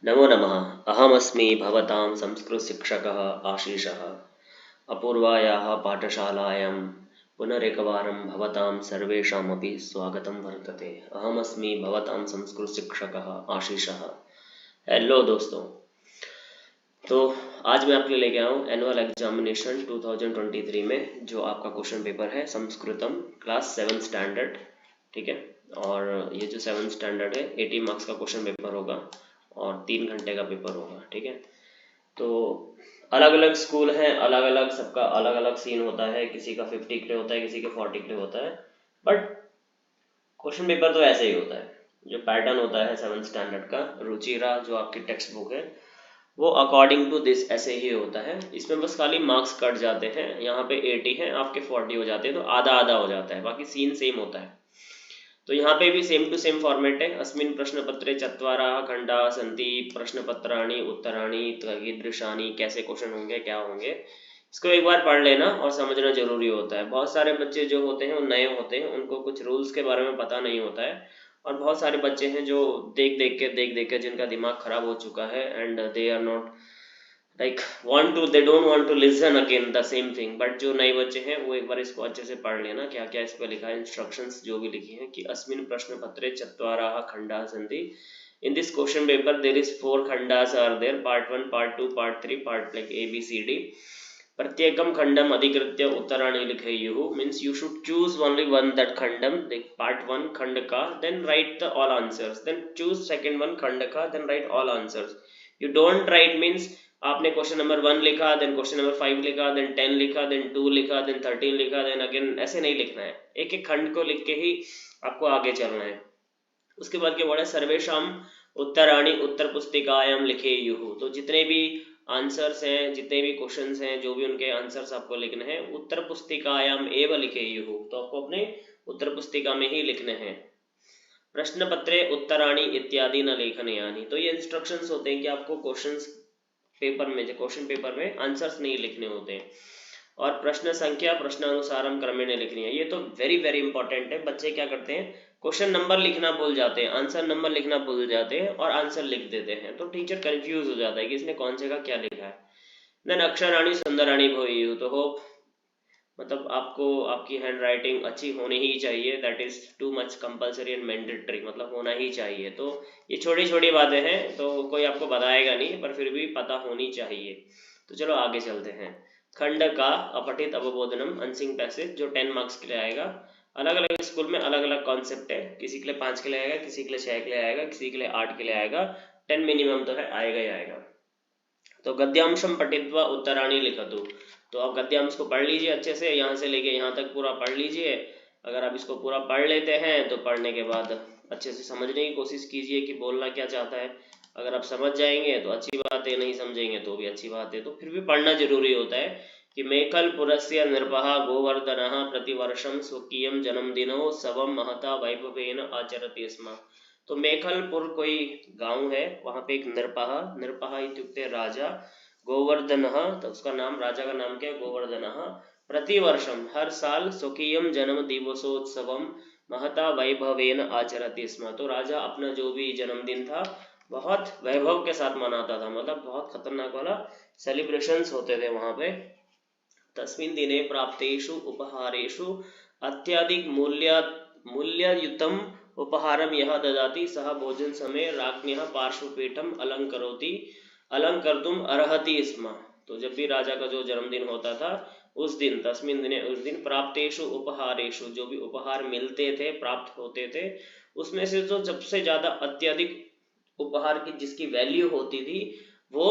नमो नमः। अहमस्मि भवतां संस्कृतशिक्षकः आशीषः। अपूर्वायाः पाठशालायां पुनरेकवारं भवतां सर्वेषामपि स्वागतं वर्तते। अहमस्मि भवतां संस्कृतशिक्षकः आशीषः। हेलो दोस्तों। तो आज मैं आपके लिए लेके आया हूँ एनुअल एग्जामिनेशन 2023 में जो आपका क्वेश्चन पेपर है संस्कृतम क्लास 7 स्टैंडर्ड। ठीक है, और ये जो 7 स्टैंडर्ड है 80 मार्क्स का क्वेश्चन पेपर होगा और 3 घंटे का पेपर होगा। ठीक है, तो अलग अलग स्कूल हैं, अलग अलग सबका अलग अलग सीन होता है, किसी का 50 के लिए होता है, किसी के 40 के लिए होता है, बट क्वेश्चन पेपर तो ऐसे ही होता है। जो पैटर्न होता है 7 स्टैंडर्ड का, रुचिरा जो आपकी टेक्स्ट बुक है वो अकॉर्डिंग टू दिस ऐसे ही होता है। इसमें बस खाली मार्क्स कट जाते हैं, यहाँ पे 80 है, आपके 40 हो जाते हैं, तो आधा आधा हो जाता है, बाकी सीन सेम होता है। तो यहाँ पे भी सेम टू सेम फॉर्मेट है। अस्मिन् प्रश्नपत्रे चत्वारः खंडाः सन्ति, प्रश्नपत्राणि उत्तराणि कीदृशानि, कैसे क्वेश्चन होंगे, क्या होंगे, इसको एक बार पढ़ लेना और समझना जरूरी होता है। बहुत सारे बच्चे जो होते हैं वो नए होते हैं, उनको कुछ रूल्स के बारे में पता नहीं होता है, और बहुत सारे बच्चे हैं जो देख देख के जिनका दिमाग खराब हो चुका है and they are not like they don't want to listen again the same thing। But जो नए बच्चे हैं वो एक बार इसको अच्छे से पढ़ लेना, क्या क्या इस पे लिखा है, इंस्ट्रक्शंस जो भी लिखी है कि अस्मिन् प्रश्न पत्रे चत्वारः खंडाः सन्ति। in this question paper there is 4 khandas are there, part 1 part 2 part 3 part like a b c d। प्रत्येकम खंडम अधिकृत्य उत्तराणि लिखेयुः, means you should choose only one that khandam, like part 1 खंड का, then write the all answers, then choose second one खंड का, then write all answers। you don't write means आपने question number 1 लिखा, then question number 5 लिखा, then 10 लिखा, then 2 लिखा, then 13 लिखा, देन अगेन, ऐसे नहीं लिखना है। एक एक खंड को लिख के ही आपको आगे चलना है। उसके बाद क्या बोला, सर्वेषाम उत्तराणि उत्तर पुस्तिकायां लिखेयुः। तो जितने भी आंसर्स हैं, जितने भी क्वेश्चंस हैं, जो भी उनके आंसर्स आपको लिखने हैं, उत्तर पुस्तिकायां एव लिखेयुः, तो आपको अपने उत्तर पुस्तिका में ही लिखने हैं। प्रश्न पत्रे उत्तराणि इत्यादि न लेखनीयानि। तो ये इंस्ट्रक्शंस होते हैं कि आपको क्वेश्चंस पेपर में, जो क्वेश्चन पेपर में आंसर्स नहीं लिखने होते हैं, और प्रश्न संख्या प्रश्नानुसारम क्रमेण लिखनी है। ये तो वेरी वेरी इंपॉर्टेंट है। बच्चे क्या करते हैं, क्वेश्चन नंबर लिखना भूल जाते हैं, आंसर नंबर लिखना भूल जाते हैं और आंसर लिख देते हैं, तो टीचर कंफ्यूज हो जाता है कि इसने कौन से का क्या लिखा है। देन अक्षराणि सुंदराणि भवेयुः। तो होप मतलब आपको आपकी हैंड राइटिंग अच्छी होनी ही चाहिए, that is too much compulsory and mandatory, मतलब होना ही चाहिए। तो ये छोटी छोटी बातें हैं, तो कोई आपको बताएगा नहीं, पर फिर भी पता होनी चाहिए। तो चलो आगे चलते हैं। खंड का अपठित अवबोधनम अनसिंग पैसेज, जो 10 मार्क्स के लिए आएगा। अलग अलग स्कूल में अलग अलग कॉन्सेप्ट है, किसी के लिए 5 के लिए आएगा, किसी के लिए 6 के लिए आएगा, किसी के लिए 8 के लिए आएगा, 10 मिनिमम तो है, आएगा ही आएगा। तो गद्यांशम पठित्वा उत्तराणि लिखतु। तो आप गद्यांश को पढ़ लीजिए अच्छे से, यहाँ से लेके यहाँ तक पूरा पढ़ लीजिए। अगर आप इसको पूरा पढ़ लेते हैं तो पढ़ने के बाद अच्छे से समझने की कोशिश कीजिए कि बोलना क्या चाहता है। अगर आप समझ जाएंगे तो अच्छी बात है, नहीं समझेंगे तो भी अच्छी बात है। तो फिर भी पढ़ना जरूरी होता है कि मेखलपुरस्य नृपः गोवर्धनः प्रतिवर्षं स्वकीयं जन्मदिनोत्सवं महता वैभवेन आचरति स्म। तो मेखलपुर कोई गांव है, वहां पे एक नृपः इत्युक्ते राजा, गोवर्धनः, तो उसका नाम, राजा का नाम क्या है, गोवर्धनः, प्रतिवर्षम हर साल, स्वकीयम जन्म दिवसोत्सवम महता वैभवेन आचरति स्म। तो राजा अपना जो भी जन्मदिन था बहुत वैभव के साथ मनाता था, मतलब बहुत खतरनाक वाला सेलिब्रेशंस होते थे वहां पे। तस्मिन् दिने प्राप्तेषु उपहारेषु अत्यधिक मूल्ययुतम् उपहारम यह ददाति सह भोजन समय राज्ञः पार्श्वपीठम अलंकर्तुम अर्हति स्म। तो जब भी राजा का जो जन्मदिन होता था उस दिन, तस्मिन् दिने, उस दिन, प्राप्तेषु उपहारेषु, जो भी उपहार मिलते थे, प्राप्त होते थे, उसमें से जो सबसे ज्यादा अत्यधिक उपहार की जिसकी वैल्यू होती थी, वो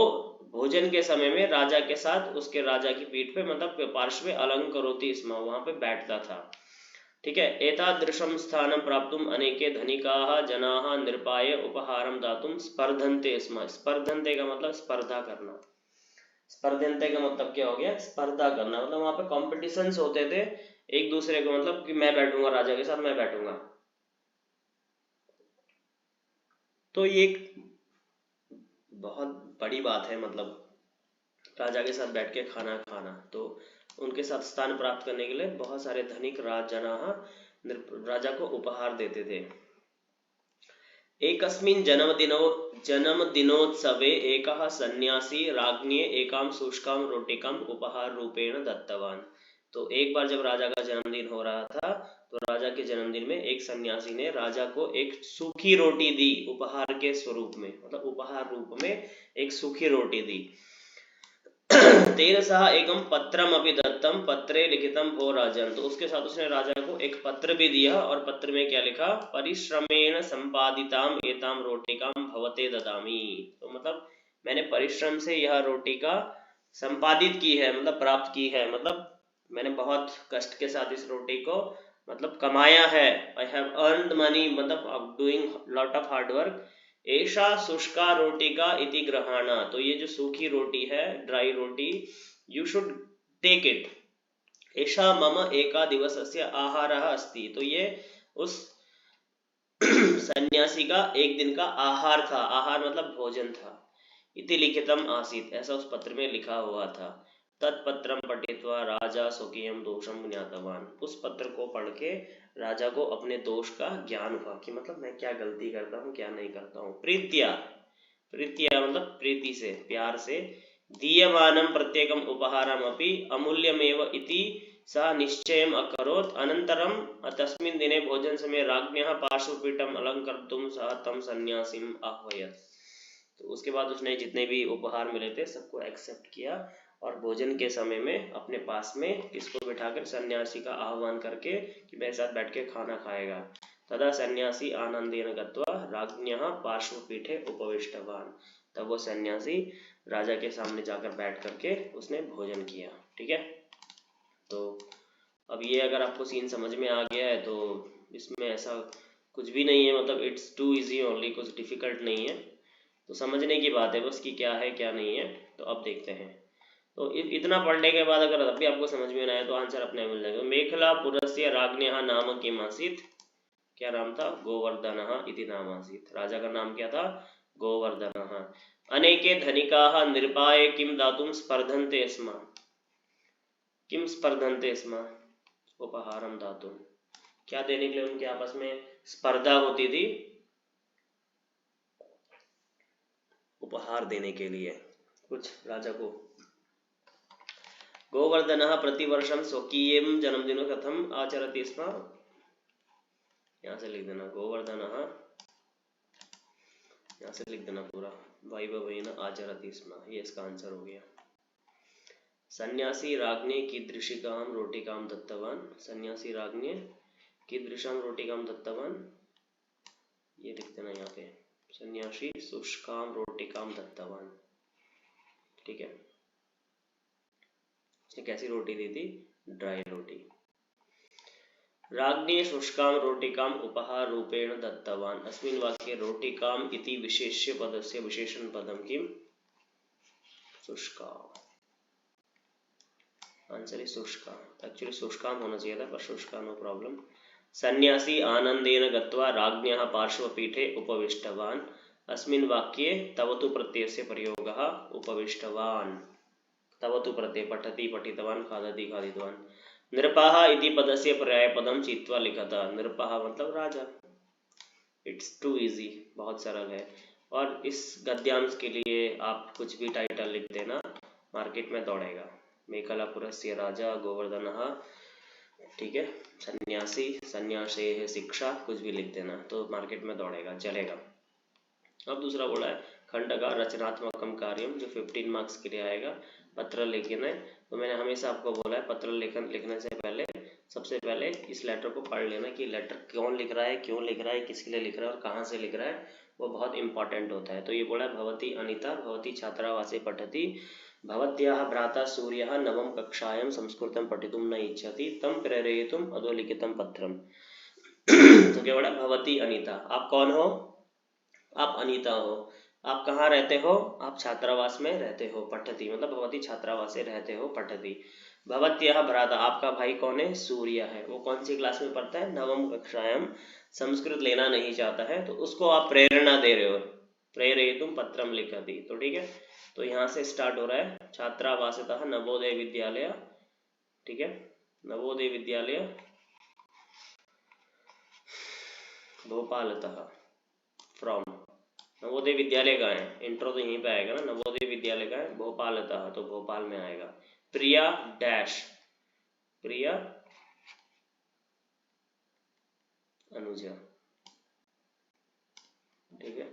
भोजन के समय में राजा के साथ उसके राजा की पीठ पे, मतलब पार्श्वे अलंकरोति स्म, वहां पे बैठता था। ठीक है, एतादृशं स्थानं प्राप्तुम अनेके धनिकाः जनाः नृपाय उपहारं दातुं स्पर्धन्ते स्म। स्पर्धन्ते का मतलब स्पर्धा करना। स्पर्धन्ते का मतलब क्या हो गया, स्पर्धा करना, मतलब वहां पे कॉम्पिटिशन्स होते थे एक दूसरे को, मतलब कि मैं बैठूंगा राजा के साथ, मैं बैठूंगा। तो ये एक बहुत बड़ी बात है, मतलब राजा के साथ बैठ के खाना खाना। तो उनके साथ स्थान प्राप्त करने के लिए बहुत सारे धनिक राजा को उपहार देते थे। एकस्मिन् जन्मदिनोत्सवे एकः सन्यासी राज्ञे एकां शुष्कां रोटिकाम् उपहार रूपेण दत्तवान। तो एक बार जब राजा का जन्मदिन हो रहा था तो राजा के जन्मदिन में एक सन्यासी ने राजा को एक सूखी रोटी दी उपहार के स्वरूप में, मतलब उपहार रूप में एक सूखी रोटी दी। तेन सह एकम पत्रम अपि दत्तम पत्रे लिखितम भो राजन। तो उसके साथ उसने राजा को एक पत्र भी दिया और पत्र में क्या लिखा, परिश्रमेण संपादिताम एताम रोटिकाम भवते ददामी। तो मतलब मैंने परिश्रम से यह रोटी का संपादित की है, मतलब प्राप्त की है, मतलब मैंने बहुत कष्ट के साथ इस रोटी को मतलब कमाया है। आई हैव अर्नड मनी, मतलब doing lot of hard work. ऐसा शुष्का रोटिका इति ग्रहाणा। तो ये जो सूखी रोटी है, dry roti, you should take it. ऐसा मम एका दिवसस्य आहारः अस्ति। तो ये उस सन्यासी का एक दिन का आहार था। आहार मतलब भोजन था। इति लिखितम आसीत, ऐसा उस पत्र में लिखा हुआ था। तत्पत्रम पठित्वा राजा स्वकीयम दोषम ज्ञातवान। उस पत्र को पढ़ के राजा को अपने दोष का ज्ञान हुआ कि मतलब मैं क्या गलती करता हूँ क्या नहीं करता हूँ। प्रीत्या, प्रीत्या मतलब प्रीति से, प्यार से, दीयमानम प्रत्येकम उपहारम अपि अमूल्यमेव इति सा निश्चयम अकरोत्। अनंतरम तस्मिन् दिने भोजन समय राज्ञः पार्श्वपीठम अलंकर्तुम सह तम सन्यासीम आह्वयत्। तो उसके बाद उसने जितने भी उपहार मिले थे सबको एक्सेप्ट किया और भोजन के समय में अपने पास में किसको बिठाकर, सन्यासी का आह्वान करके कि मेरे साथ बैठ के खाना खाएगा। तदा सन्यासी आनंदेन गत्वा राज्ञः पार्श्वपीठे उपविष्टवान। तब वो सन्यासी राजा के सामने जाकर बैठ करके उसने भोजन किया। ठीक है, तो अब ये अगर आपको सीन समझ में आ गया है तो इसमें ऐसा कुछ भी नहीं है, मतलब इट्स टू इजी ओनली, कुछ डिफिकल्ट नहीं है। तो समझने की बात है बस कि क्या है क्या नहीं है। तो अब देखते हैं। तो इतना पढ़ने के बाद अगर अभी आपको समझ में ना आए तो आंसर अपने मिल जाएगा। मेखलापुरस्य राज्ञः नाम किम आसीत्, क्या नाम था, गोवर्धनः इति नाम आसीत्। राजा का नाम क्या था, गोवर्धनः। अनेके धनिकाः नृपाय किम दातुं स्पर्धन्ते स्म, किम स्पर्धन्ते स्म, उपहारम दातुं। क्या देने के लिए उनके आपस में स्पर्धा होती थी, उपहार देने के लिए कुछ राजा को। गोवर्धनः प्रतिवर्षं स्वकीयं जन्मदिनं कथम आचरति स्म, यहाँ से लिख देना गोवर्धनः, यहाँ से लिख देना पूरा, वैभवेन आचरति स्म, ये इसका आंसर हो गया। सन्यासी राज्ञे कीदृशिकां रोटिकां दत्तवान, सन्यासी राज्ञे कीदृशां रोटिकां दत्तवान, ये लिख देना यहाँ पे, सन्यासी शुष्कां रोटिकां दत्तवान। ठीक है, उसने कैसी रोटी दी थी, ड्राई रोटी। राज्ञे शुष्कां रोटिकां उपहार रूपेण दत्तवान। अस्मिन् वाक्ये रोटिकाम् इति विशेष्य पदस्य विशेषण पदम किम, शुष्का। आंसर इज शुष्का। एक्चुअली शुष्कां होना चाहिए था पर शुष्का नो प्रॉब्लम। सन्यासी आनंदेन गत्वा राज्ञः पार्श्वपीठे उपविष्टवान। अस्मिन् वाक्ये तवतु प्रत्ययस्य प्रयोगः उपविष्टवान। तवतु प्रत्यय, पठति पठितवान, खादति खादितवान। नृपः इति पदस्य पर्यायपदम चित्वा लिखता। नृपः मतलब राजा। इट्स टू इजी, बहुत सरल है। और इस गद्यांश के लिए आप कुछ भी टाइटल लिख देना, मार्केट में दौड़ेगा। मेखलापुरस्य राजा, गोवर्धनः, ठीक है, सन्यासी, सन्यासे शिक्षा, कुछ भी लिख देना तो मार्केट में दौड़ेगा, चलेगा। अब दूसरा बोला है खंड का रचनात्मकम कार्यम, जो 15 मार्क्स के लिए आएगा। पत्र लेखन है, तो मैंने हमेशा आपको बोला है पत्र लेखन लिखने से पहले सबसे पहले इस लेटर को पढ़ लेना कि लेटर कौन लिख रहा है, क्यों लिख रहा है, किसके लिए लिख रहा है और कहाँ से लिख रहा है, वो बहुत इंपॉर्टेंट होता है। तो ये बोला भवती अनिता भवती छात्रावासे पठति, भवत्याः भ्राता सूर्यः नवम कक्षायां संस्कृतं पठितुं न इच्छति, तं प्रेरयितुम् अधोलिखितं पत्रम्। तो क्या बोला, भवती अनिता, आप कौन हो, आप अनीता हो। आप कहाँ रहते हो, आप छात्रावास में रहते हो। पठति मतलब भवती छात्रावास में रहते हो, पठति। भवत्यः भ्राता, आपका भाई कौन है, सूर्य है। वो कौन सी क्लास में पढ़ता है, नवम कक्षायाम, संस्कृत लेना नहीं चाहता है, तो उसको आप प्रेरणा दे रहे हो, प्रेरयितुम पत्रम लिखति। तो ठीक है, तो यहाँ से स्टार्ट हो रहा है, छात्रावासतः नवोदय विद्यालय, ठीक है, नवोदय विद्यालय भोपालतः, फ्रॉम। नवोदय विद्यालय का है, इंट्रो तो यहीं पे आएगा ना, नवोदय विद्यालय का है, भोपालतः, तो भोपाल में आएगा। प्रिया डैश, प्रिया अनुजा, ठीक है,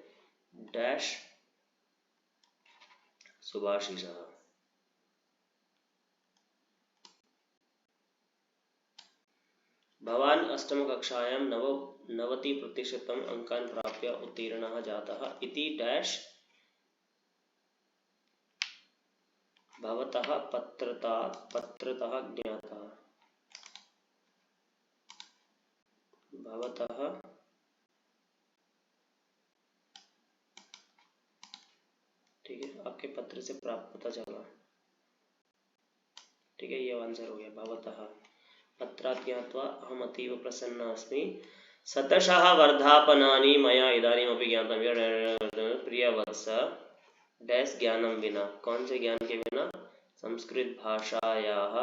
डैश सुभाषिषः। भवान् अष्टमकक्षायां 90% अंकान् प्राप्य उत्तीर्णः जातः इति डैश भवतः पत्रतः ज्ञातः। भवतः ठीक है, आपके पत्र से प्राप्त पता चला, ठीक है, ये आंसर हो गया। भवतः पत्रात् ज्ञात्वा अहम् अतीव प्रसन्न अस्मि, शतशः वर्धापनानि मया इदानीमपि ज्ञातं। प्रियवत्स डैश ज्ञानं विना, कौन से ज्ञान के बिना? संस्कृत भाषायाः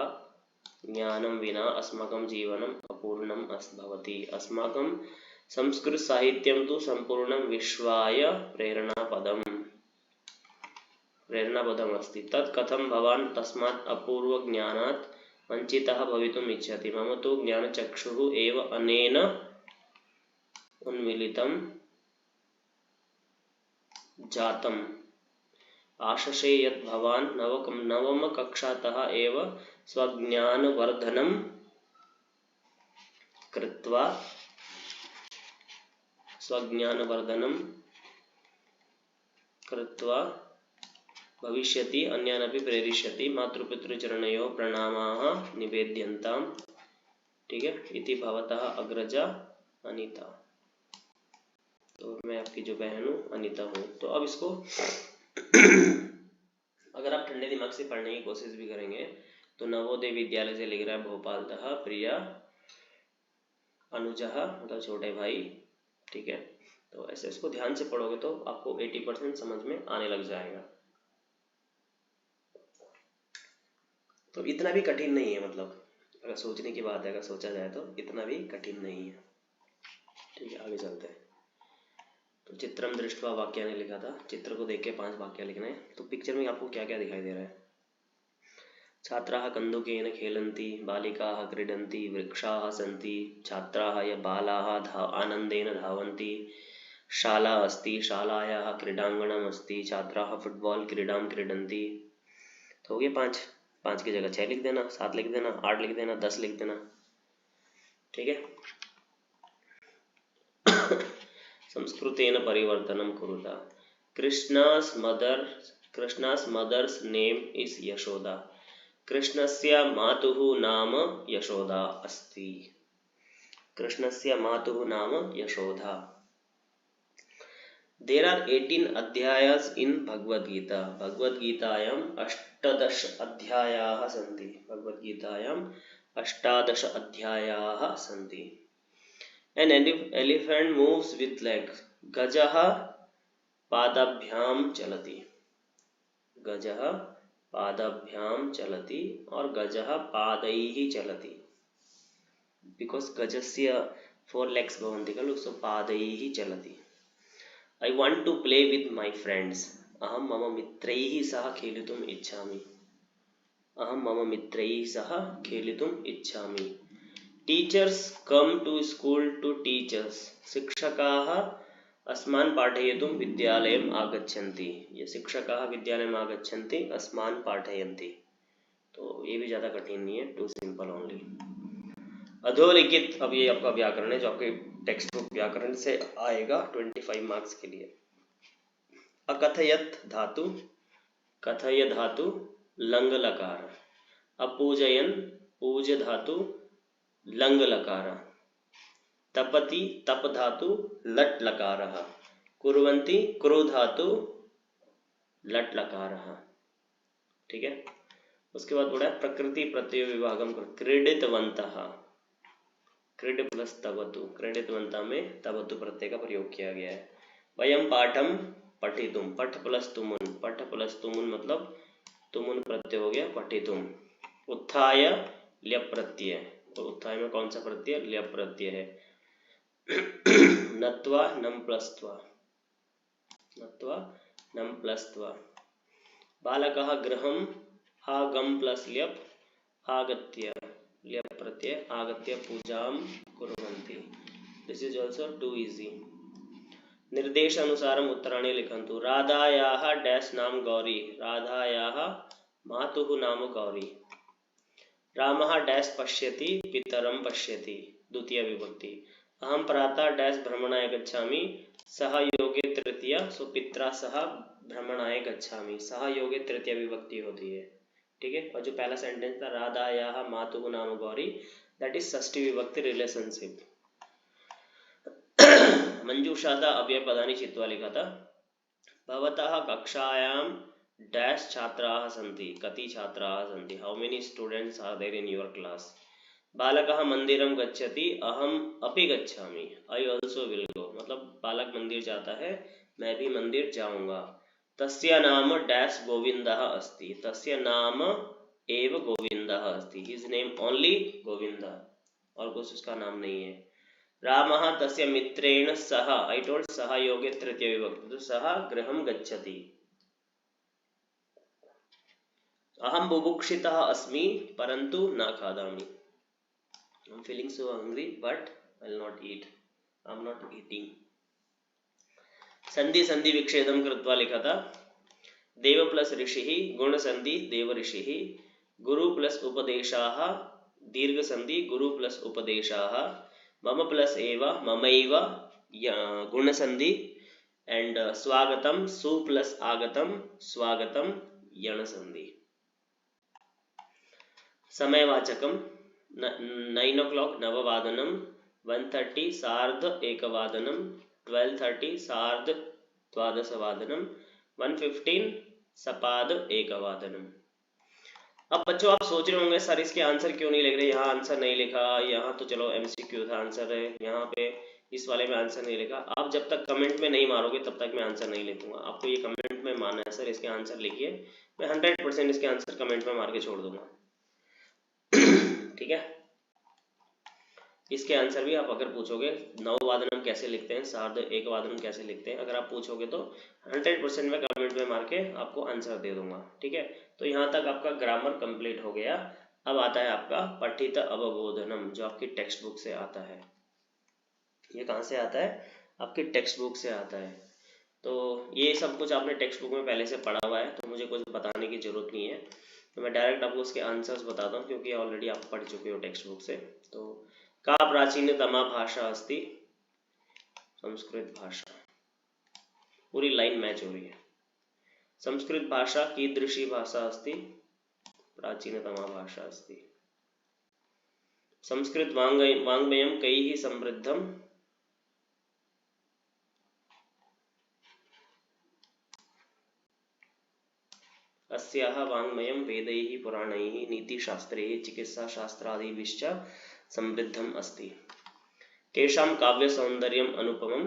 ज्ञानं विना अस्माकं जीवनम् अपूर्णम् भवति। अस्माकं संस्कृत साहित्यं तु सम्पूर्णं विश्वाय प्रेरणापदम् अस्ति। तत् कथं भवान् तस्मात् अपूर्वज्ञानात् वञ्चितः भवितुम् इच्छति? मम तु ज्ञानचक्षुः एव अनेन उन्मीलितं जातम्। आशसे यत् भवान् नवमकक्षातः एव स्वज्ञानवर्धनं कृत्वा भविष्यति अन्यानपि प्रेरिष्यति। मातृपितृचरणयोः प्रणामाः निवेद्यन्ताम्, ठीक है, इति भवतः अग्रजा अनीता। तो मैं आपकी जो बहन हूँ अनीता हूँ। तो अब इसको अगर आप ठंडे दिमाग से पढ़ने की कोशिश भी करेंगे तो नवोदय विद्यालय से लिख रहा है भोपालतः प्रिया अनुजा, मतलब छोटे भाई, ठीक है। तो ऐसे इसको ध्यान से पढ़ोगे तो आपको 80% समझ में आने लग जाएगा। तो इतना भी कठिन नहीं है, मतलब अगर सोचने की बात है, अगर सोचा जाए तो इतना भी कठिन नहीं है, ठीक है। आगे चलते हैं। तो चित्रम दृष्ट्वा वाक्यानि लिखा था, चित्र को देख के 5 वाक्य लिखना है। तो पिक्चर में आपको क्या क्या दिखाई दे रहा है? छात्राः कन्दुकेन खेलन्ति, बालिकाः क्रीडन्ति, वृक्षाः सन्ति, छात्राः या बालाः आनन्देन धावन्ति, शाला अस्ति, शालायाः क्रीडाङ्गणम् अस्ति, छात्राः फुटबॉल क्रीडां क्रीडन्ति। तो हो गए 5 की जगह 6 लिख देना, 7 लिख देना, 8 लिख देना, 10 लिख देना, ठीक है। संस्कृतेन परिवर्तनं कुरुता। कृष्णा's mother's name is यशोदा। कृष्णस्य मातुः नाम यशोदा अस्ति। कृष्णस्य मातुः नाम यशोदा। There are 18 अध्यायाः in भगवद्गीता। भगवद्गीतायाम् 18 अध्यायाः सन्ति। भगवद्गीतायाम् 18 अध्यायाः सन्ति। An elephant moves with legs. गजः पादाभ्याम चलति। गजः पादाभ्याम चलति और गजः पादैः चलति। Because गजस्य 4 legs भवन्ति खलु, so पादैः चलति। I want to play with my friends. अहं मम मित्रैः सह खेलितुम् इच्छामि। अहं मम मित्रैः सह खेलितुम् इच्छामि। Teachers come to school to teach us. शिक्षकाः अस्मान् पाठयितुं विद्यालयम् आगच्छन्ति। ये शिक्षकाः विद्यालयम् आगच्छन्ति, अस्मान् पाठयन्ति। तो ये भी ज़्यादा कठिन नहीं है, टू सिंपल ओनली। अधोलिखित, अब ये आपका व्याकरण है जो आपके टेक्स्ट बुक व्याकरण से आएगा 25 मार्क्स के लिए। अकथयत धातु, कथय धातु लंग लकार। अपूजयन पूज धातु लंग लकार। तपति तप धातु लट लकारः। कुर्वन्ति क्रू धातु लट लकारः, ठीक है। उसके बाद बोला प्रकृति प्रत्यय विभागम क्रीडितवन्तः। क्रीड प्लस तवतु, क्रीडितवन्तः में तवतु प्रत्यय का प्रयोग किया गया है। वयम पाठम पठितुम, पठ प्लस तुमुन, पठ प्लस तुमुन मतलब तुमुन प्रत्यय हो गया पठितुम। उत्थाय ल्यप प्रत्यय, तो उत्थाय में कौन सा प्रत्यय? ल्यप प्रत्यय है। नत्वा नम प्लस त्वा, नत्वा नम प्लस त्वा। बालकः गृहम् आगम प्लस ल्यप आगत्य ल्यप प्रत्यय आगत्य पूजां कुर्वन्ति। This is also too easy. निर्देशानुसारम् उत्तराणि लिखन्तु। राधायाः डैश नाम गौरी। राधायाः मातुः नाम गौरी। रामः डैश पश्यति पितरं पश्यति। द्वितीय विभक्ति। अहम प्रातः डैश भ्रमणाय गच्छामि। सह योगे तृतीय, सो पित्रा सह भ्रमणाय गच्छामि। सह योगे तृतीय विभक्ति होती है, ठीक है। और जो पहला सेंटेंस था राधायाः मातुः नाम गौरी, दैट इज षष्ठी विभक्ति रिलेशनशिप। मंजूषादा अव्यय पदानि चित्वा लिखा था। भवतः कक्षायां डैश छात्राः सन्ति। कति छात्राः सन्ति? How many students are there in your class? बालकः मंदिरं गच्छति। अहम अपि गच्छामि। I also will go. मतलब बालक मंदिर जाता है, मैं भी मंदिर जाऊंगा। तस्य नाम डैश गोविंदः अस्ति। तस्य नाम एव गोविंदः अस्ति। हिज नेम ओनली गोविंदः, और कुछ उसका नाम नहीं है। रामः तस्य मित्रेण सह, आई टोल्ड सह योगे तृतीय विभक्ति, तो सह गृहं गच्छति। अहम बुभुक्षितः अस्मि परंतु न खादामि। I am feeling so hungry but I will not eat. I am not eating. संधि संधि विच्छेदम कृत्वा लिखा था। देव प्लस ऋषि गुण संधि देव ऋषि। गुरु प्लस उपदेशाः दीर्घ संधि गुरु प्लस उपदेशाः। मम प्लस एव ममैव गुण संधि। एंड स्वागतम सु प्लस आगतम स्वागतम यण संधि। समयवाचकम 9 o'clock नववादनम, 1:30 सार्ध एकवादनम, 12:30 सार्ध द्वादशवादनम, 1:15 सपाद एकवादनम। अब बच्चों आप सोच रहे होंगे सर इसके आंसर क्यों नहीं लिख रहे, यहाँ आंसर नहीं लिखा, यहाँ तो चलो एमसीक्यू था आंसर है, यहाँ पे इस वाले में आंसर नहीं लिखा। आप जब तक कमेंट में नहीं मारोगे तब तक मैं आंसर नहीं लिखूंगा। आपको ये कमेंट में मानना है सर इसके आंसर लिखिए, मैं 100% इसके आंसर कमेंट में मार के छोड़ दूंगा, ठीक है। इसके आंसर भी आप अगर पूछोगे नववादनम कैसे लिखते हैं, सार्ध एक वादनम कैसे लिखते हैं, अगर आप पूछोगे तो 100% में कमेंट में मार के आपको आंसर दे दूंगा, ठीक है। तो यहाँ तक आपका ग्रामर कंप्लीट हो गया। अब आता है आपका पठित अवबोधनम, जो आपकी टेक्स्ट बुक से आता है। ये कहाँ से आता है? आपकी टेक्स्ट बुक से आता है। तो ये सब कुछ आपने टेक्स्ट बुक में पहले से पढ़ा हुआ है, तो मुझे कुछ बताने की जरूरत नहीं है। तो मैं डायरेक्ट आपको उसके आंसर्स बताता हूँ, क्योंकि ऑलरेडी आप पढ़ चुके हो टेक्स्ट बुक से। तो का प्राचीनतमा भाषा अस्ति? संस्कृत भाषा। पूरी लाइन मैच हो रही है। संस्कृत भाषा कीदृशी भाषा अस्ति? प्राचीनतमा भाषा अस्ति। संस्कृत वाङ्मयं कैः समृद्धम्? अस्याः वाङ्मयं वेदैः पुराणैः नीतिशास्त्रैः चिकित्साशास्त्रादिभिश्च समृद्धम् अस्ति। केषां काव्यसौन्दर्यम् अनुपमम्?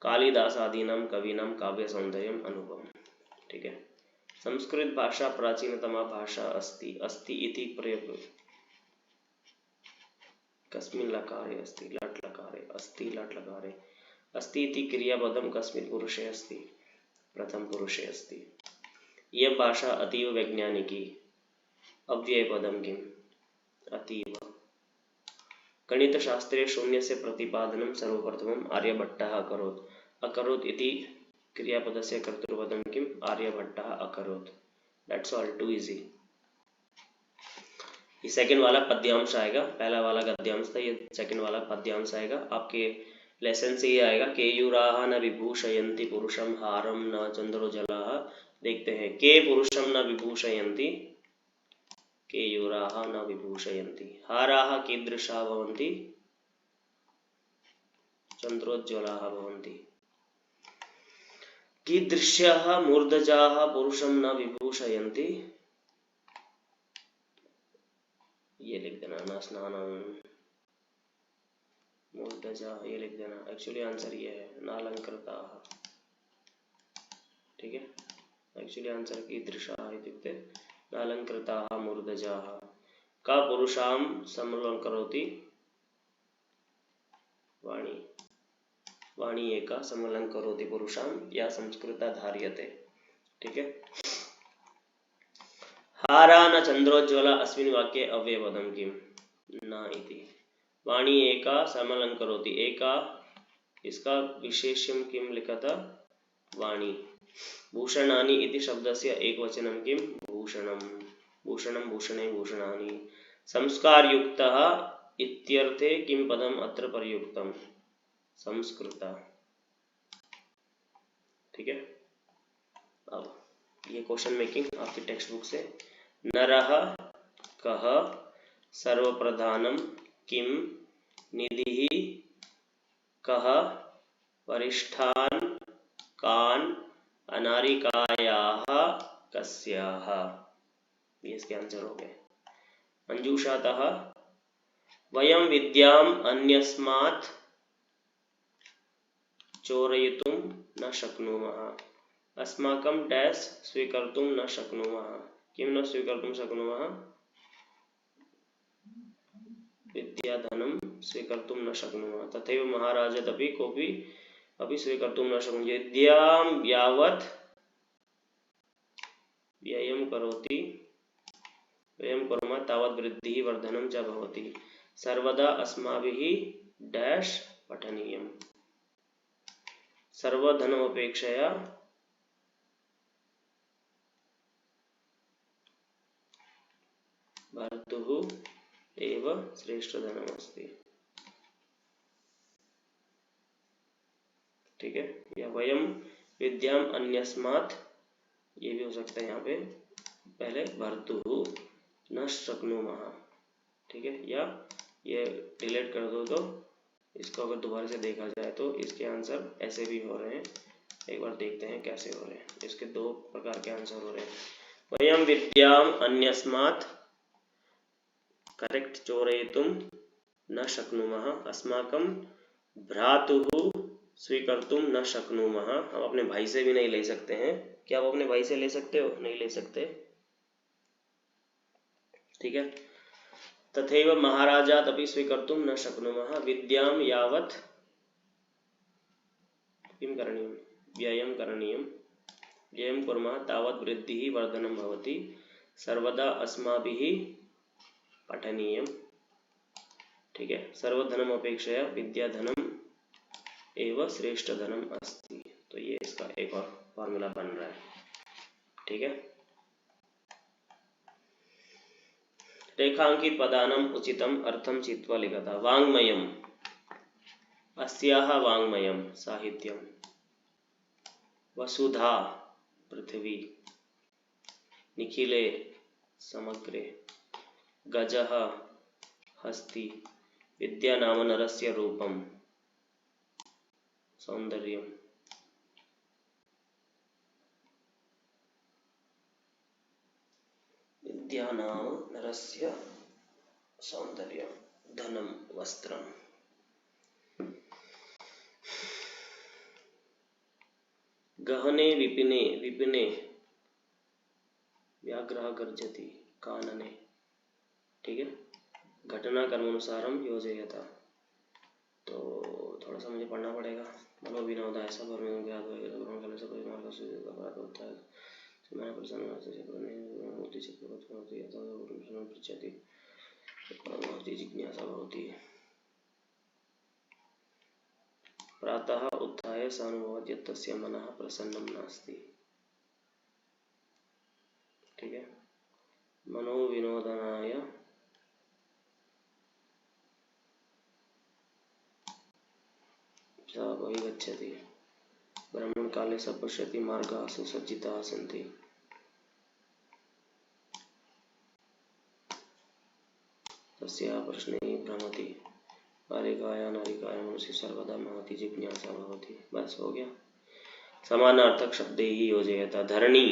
कालिदासादीनां कवीनां काव्यसौन्दर्यम् अनुपमम्, ठीक है। संस्कृत भाषा प्राचीनतमा भाषा अस्ति। अस्ति इति प्रयोग कस्मिन् लकारे अस्ति? लट् लकारे। अस्ति लट् लकारे। अस्ति इति क्रियापदं कस्मिन् पुरुषे अस्ति? प्रथम पुरुषे अस्ति। इयं भाषा अतीव वैज्ञानिकी। अव्ययपदं किम्? अतीव। गणितशास्त्रे शून्यस्य प्रतिपादनं सर्वप्रथमम् आर्यभट्टः अकरोत्। अकरोत् इति क्रियापदस्य कर्तृपदं किम्? आर्यभट्टः अकरोत्। That's all, too easy. ये सेकंड वाला पद्यांश आएगा, पहला वाला गद्यांश था, ये सेकंड वाला पद्यांश आएगा। आपके लेसन से ये आएगा, केयूराः न विभूषयन्ति पुरुषं हारं न चंद्रोजलाः। देखते हैं, के पुरुषं न विभूषयन्ति, केयूराः न विभूषयन्ति। हाराः कीदृशाः भवन्ति? चंद्रोज्ज्वलाः भवन्ति। कीदृश्याः मूर्धजाः पुरुषं न विभूषयन्ति? ये लिख देना, न स्नानं मूर्धजा, ये लिख देना। एक्चुअली आंसर ये है, नालंकृताः, ठीक है। एक्चुअली आंसर कीदृशाः इत्युक्ते नालंकृताः मूर्धजाः। का पुरुषां समलंकरोति वाणी वाणी एका समलंकरोति पुरुषां या संस्कृता धार्यते। ठीक है। हारा न चंद्रोज्ज्वला अस्मिन् वाक्ये अव्ययपदं किम न इति। वाणी एका समलंकरोति, एका इसका विशेष्यं किम लिखा था वाणी। भूषणानि इति शब्दस्य एकवचनं किम भूषणं। भूषणं भूषणे भूषणानि। संस्कारयुक्तः इत्यर्थे किम पदम अत्र प्रयुक्तम संस्कृता। ठीक है। अब ये क्वेश्चन मेकिंग आपकी टेक्स्ट बुक से। नरः कः सर्वप्रधानं किम निधिः कः वरिष्ठान् कान् अनारिकायाः कस्याः। ये इसके आंसर हो गए। मंजूषातः वयं विद्याम् अन्यस्मात् चोरयितुं न शक्नुमः। अस्माकं डैश स्वीकर्तुं न शक्नुमः। किं न स्वीकर्तुं शक्नुमः? विद्याधनं स्वीकर्तुं न शक्नुमः। तथैव महाराजदपि कोऽपि अपि स्वीकर्तुं न शक्नोति। विद्यां यावत् व्ययं करोति व्ययं कुर्मः तावत् वृद्धिः वर्धनं च भवति। सर्वदा अस्माभिः डैश पठनीयम्। सर्वधनमपेक्षया भर्तुः एव श्रेष्ठधनमस्ति। ठीक है। या वयम विद्याम अन्यस्मात्, ये भी हो सकता है यहाँ पे पहले भर्तुः न शक्नुमः। ठीक है। या ये डिलीट कर दो तो इसको अगर दोबारा से देखा जाए तो इसके आंसर ऐसे भी हो रहे हैं। एक बार देखते हैं कैसे हो रहे हैं। इसके दो प्रकार के आंसर हो रहे हैं। वयम विद्याम अन्यस्मात् करेक्ट चोरयितुं न शक्नुमः। अस्माकं भ्रातुः स्वीकर्तुं न शक्नुमः। हम अपने भाई से भी नहीं ले सकते हैं। क्या आप अपने भाई से ले सकते हो? नहीं ले सकते। ठीक है। तथैव महाराजात् अपि स्वीकर्तुं न शक्नुमः। विद्यां यावत् किं करणीयं? व्ययं करणीयं। व्ययं कुर्मः तावत् वृद्धिः वर्धनं भवति। सर्वदा अस्माभिः पठनीयं। ठीक है। सर्वधनम अपेक्षया विद्याधनम एवं श्रेष्ठ धनम अस्ति। तो ये इसका एक और फॉर्मूला बन रहा है। ठीक है। रेखांकित पदानाम उचितम अर्थम चित्वा लिखता। वाङ्मयम् अस्याः वाङ्मयम् साहित्यम। वसुधा पृथ्वी। निखिले समग्रे। गजः हस्ती। विद्या नाम नरस्य रूपम सौंदर्यम। विद्या नाम नरस्य सौंदर्यम धनम वस्त्रम। गहने विपिने विपिने व्याघ्रः गर्जति कानने। ठीक है। घटना कर्मानुसारम योजयता। तो थोड़ा सा मुझे पढ़ना पड़ेगा। मनो विनोदा ऐसा भ्रम ज्ञात होगा से परिमाण का सूचित अपराध होता है। समाना प्रसन्न से मूर्ति से प्रकट होती है तो पृच्छति परमार्थी जिज्ञासा होती है। प्रातः उत्थाय स अनुभवति यत् तस्य मनः प्रसन्नं नास्ति। ठीक है। मनोविनोदनाय स बहिः गच्छति। ब्राह्मणकाले स पश्यति मार्गाः सुसज्जिताः सन्ति। तस्याः प्रश्ने भ्रमति। नारिकाया नारिकाया मनसि सर्वदा महती जिज्ञासा भवति। बस हो गया। समानार्थक शब्द ही योजयता। धरणी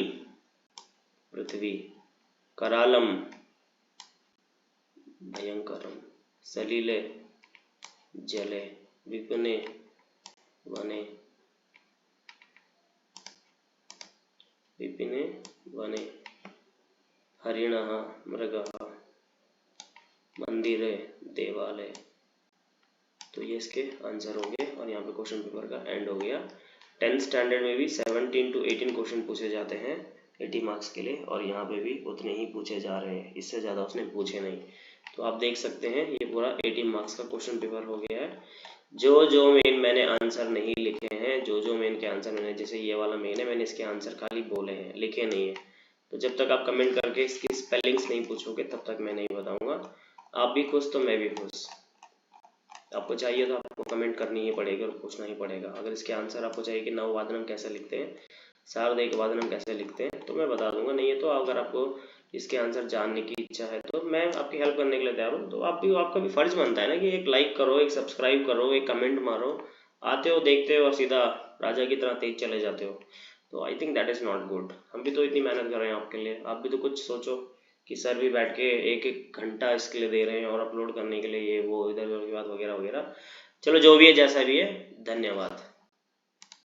पृथ्वी। करालम भयंकरम। सलिले जले। विपिने वने। विपिने वने। हरिणः मृगः। मंदिर है, देवालय। तो ये इसके आंसर हो गए और यहाँ पे क्वेश्चन पेपर का एंड हो गया। 10th स्टैंडर्ड में भी 17 to 18 क्वेश्चन पूछे जाते हैं 80 मार्क्स के लिए, और यहाँ पे भी उतने ही पूछे जा रहे हैं, इससे ज़्यादा उसने पूछे नहीं। तो आप देख सकते हैं ये पूरा 18 मार्क्स का क्वेश्चन पेपर हो गया है। जो मेन मैंने आंसर नहीं लिखे हैं, जो मेन के आंसर मैंने, जैसे ये वाला मेन है, मैंने इसके आंसर खाली बोले हैं, लिखे नहीं है। तो जब तक आप कमेंट करके इसकी स्पेलिंग्स नहीं पूछोगे तब तक मैं नहीं बताऊंगा। आप भी खुश तो मैं भी खुश। आपको चाहिए तो आपको कमेंट करनी ही पड़ेगी और पूछना ही पड़ेगा। अगर इसके आंसर आपको चाहिए कि नववादनम कैसे लिखते हैं, सार्वधातुक कैसे लिखते हैं, तो मैं बता दूंगा। नहीं है तो अगर आपको इसके आंसर जानने की इच्छा है तो मैं आपकी हेल्प करने के लिए तैयार हूँ। तो आपका भी फर्ज बनता है ना कि एक लाइक करो, एक सब्सक्राइब करो, एक कमेंट मारो। आते हो, देखते हो और सीधा राजा की तरह तेज चले जाते हो, तो I think that is not good. हम भी तो इतनी मेहनत कर रहे हैं आपके लिए, आप भी तो कुछ सोचो कि सर भी बैठ के एक एक घंटा इसके लिए दे रहे हैं और अपलोड करने के लिए ये वो इधर उधर की बात वगैरह वगैरह। चलो जो भी है जैसा भी है, धन्यवाद।